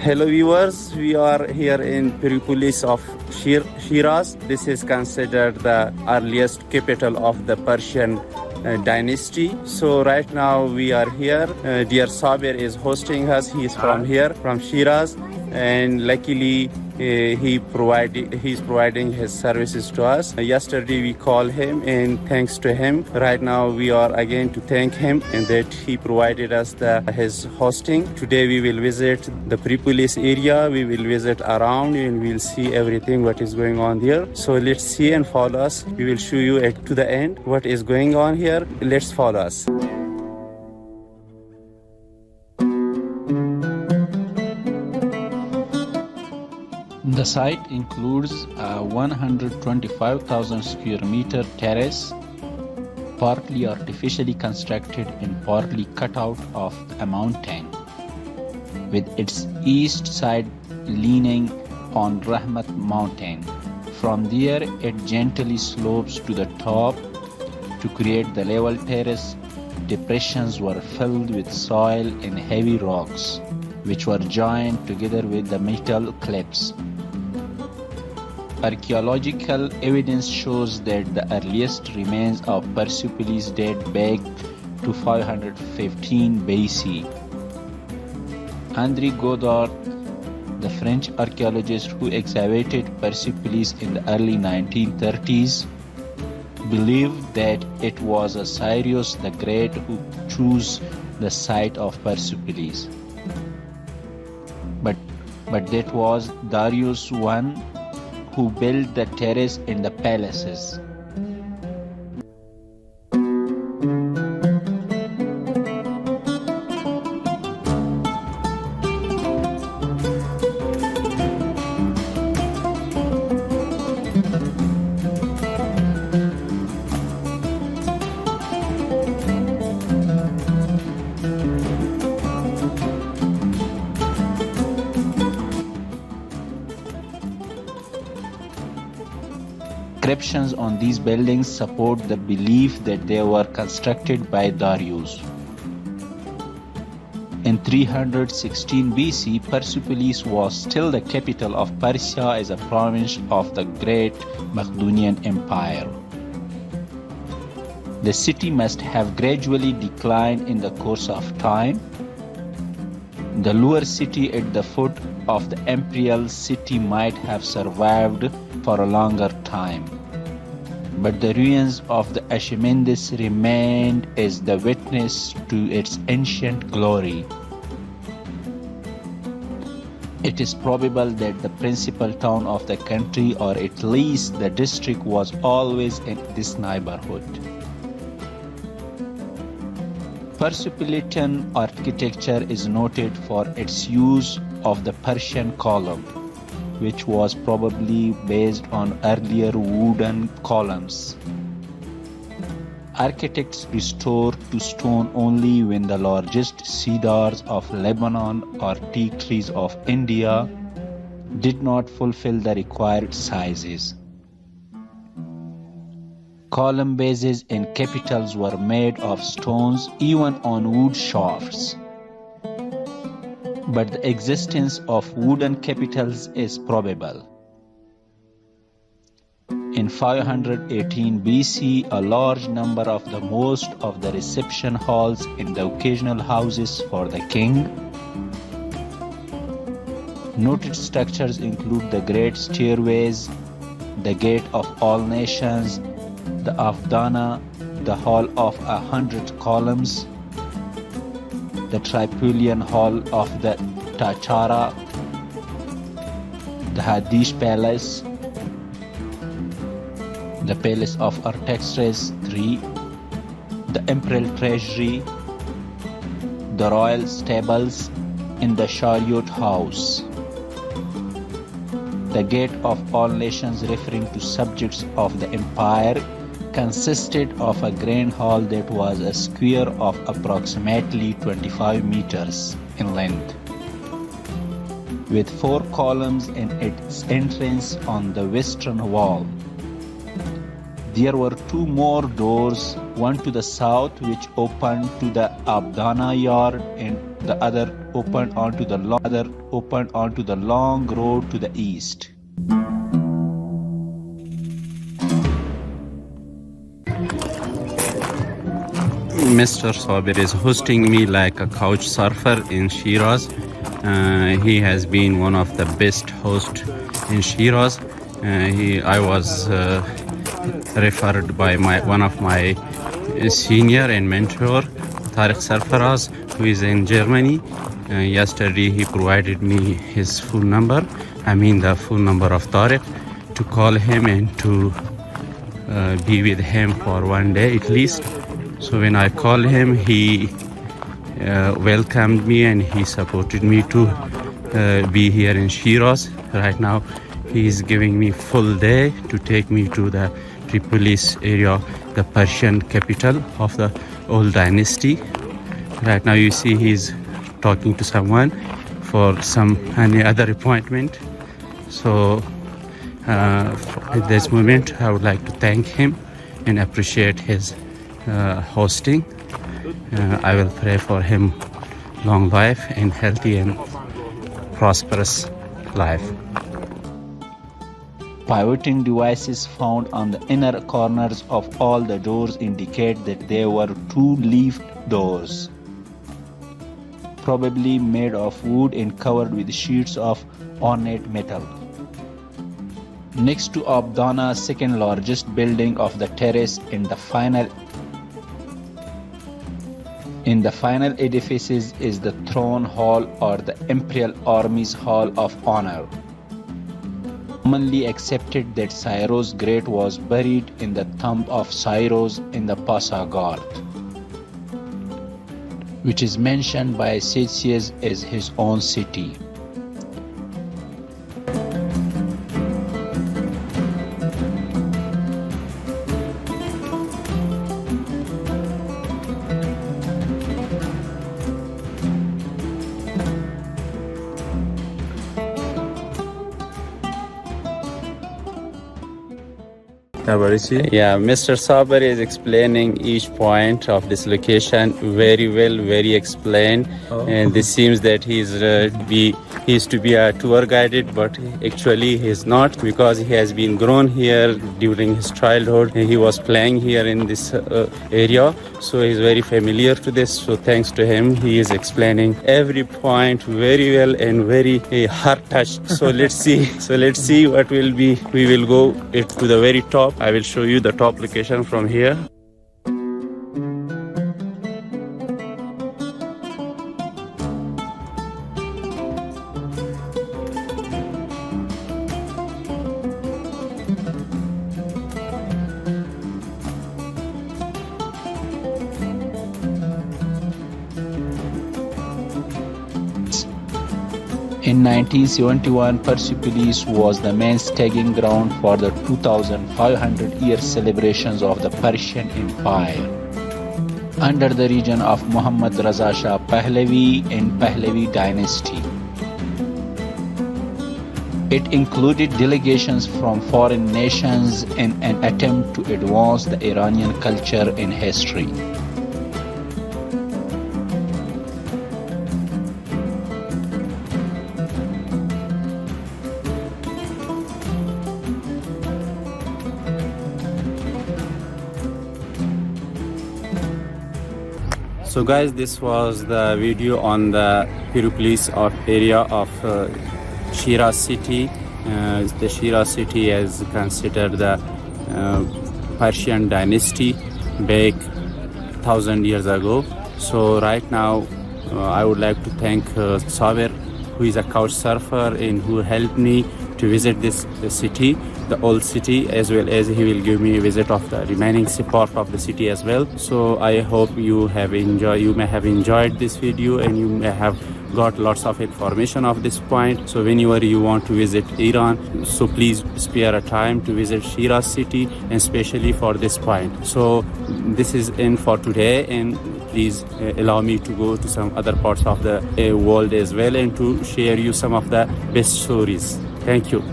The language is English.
Hello viewers, we are here in Persepolis of Shiraz. This is considered the earliest capital of the Persian dynasty. So right now we are here. Dear Sabir is hosting us. He is from here, from Shiraz, and luckily he's providing his services to us. Yesterday we called him, and thanks to him, right now we are again to thank him and that he provided us his hosting. Today we will visit the Persepolis area. We will visit around and we'll see everything what is going on here. So let's see and follow us. We will show you to the end what is going on here. Let's follow us. The site includes a 125,000 square meter terrace, partly artificially constructed and partly cut out of a mountain, with its east side leaning on Rahmat mountain. From there, it gently slopes to the top to create the level terrace. Depressions were filled with soil and heavy rocks, which were joined together with the metal clips. Archaeological evidence shows that the earliest remains of Persepolis date back to 515 BC. André Godard, the French archaeologist who excavated Persepolis in the early 1930s, believed that it was Cyrus the Great who chose the site of Persepolis. But that was Darius I who built the terrace and the palaces. Inscriptions on these buildings support the belief that they were constructed by Darius. In 316 BC, Persepolis was still the capital of Persia as a province of the Great Macedonian Empire. The city must have gradually declined in the course of time. The lower city at the foot of the imperial city might have survived for a longer time, but the ruins of the Achaemenids remained as the witness to its ancient glory. It is probable that the principal town of the country, or at least the district, was always in this neighborhood. Persepolitan architecture is noted for its use of the Persian column, which was probably based on earlier wooden columns. Architects restored to stone only when the largest cedars of Lebanon or teak trees of India did not fulfill the required sizes. Column bases and capitals were made of stones, even on wood shafts. But the existence of wooden capitals is probable. In 518 BC, a large number of most of the reception halls and the occasional houses for the king. Noted structures include the Great Stairways, the Gate of All Nations, the Apadana, the Hall of 100 Columns, the Tripylon Hall of the Tachara, the Hadish Palace, the Palace of Artaxerxes III, the Imperial Treasury, the Royal Stables, and the Chariot House. The Gate of All Nations, referring to subjects of the empire, consisted of a grand hall that was a square of approximately 25 meters in length, with 4 columns in its entrance on the western wall. There were two more doors, one to the south which opened to the Apadana yard and the other opened onto the long road to the east. Mr. Sabir is hosting me like a couch surfer in Shiraz. He has been one of the best hosts in Shiraz. I was referred by one of my senior and mentor, Tariq Sarfaraz, who is in Germany. Yesterday he provided me his phone number, the phone number of Tariq, to call him and to be with him for one day at least. So when I called him, he welcomed me and he supported me to be here in Shiraz. Right now he is giving me full day to take me to the Tripolis area, the Persian capital of the old dynasty. Right now you see he's talking to someone for any other appointment. So at this moment I would like to thank him and appreciate his hosting. I will pray for him long life and healthy and prosperous life. Pivoting devices found on the inner corners of all the doors indicate that they were two-leafed doors, probably made of wood and covered with sheets of ornate metal. Next to Apadana, second largest building of the terrace in the final edifices is the Throne Hall or the Imperial Army's Hall of Honor. Commonly accepted that Cyrus Great was buried in the tomb of Cyrus in the Pasagard, which is mentioned by Cetsius as his own city. Yeah, Mr. Saber is explaining each point of this location very well, very explained. And this seems that he is to be a tour guided, but actually he is not, because he has been grown here during his childhood. He was playing here in this area, so he is very familiar to this. So thanks to him, he is explaining every point very well and very heart touched. So let's see what will be. We will go to the very top. I will show you the top location from here. In 1971, Persepolis was the main staging ground for the 2,500-year celebrations of the Persian Empire under the region of Muhammad Raza Shah Pahlavi and Pahlavi dynasty. It included delegations from foreign nations in an attempt to advance the Iranian culture and history. So guys, this was the video on the Persepolis area of Shiraz city. The Shiraz city is considered the Persian dynasty back 1,000 years ago. So right now I would like to thank Saber, who is a couch surfer and who helped me to visit this city, the old city, as well as he will give me a visit of the remaining part of the city as well. So I hope you may have enjoyed this video and you may have got lots of information of this point. So whenever you want to visit Iran, so please spare a time to visit Shiraz city, and especially for this point. So this is in for today, and please allow me to go to some other parts of the world as well and to share you some of the best stories. Thank you.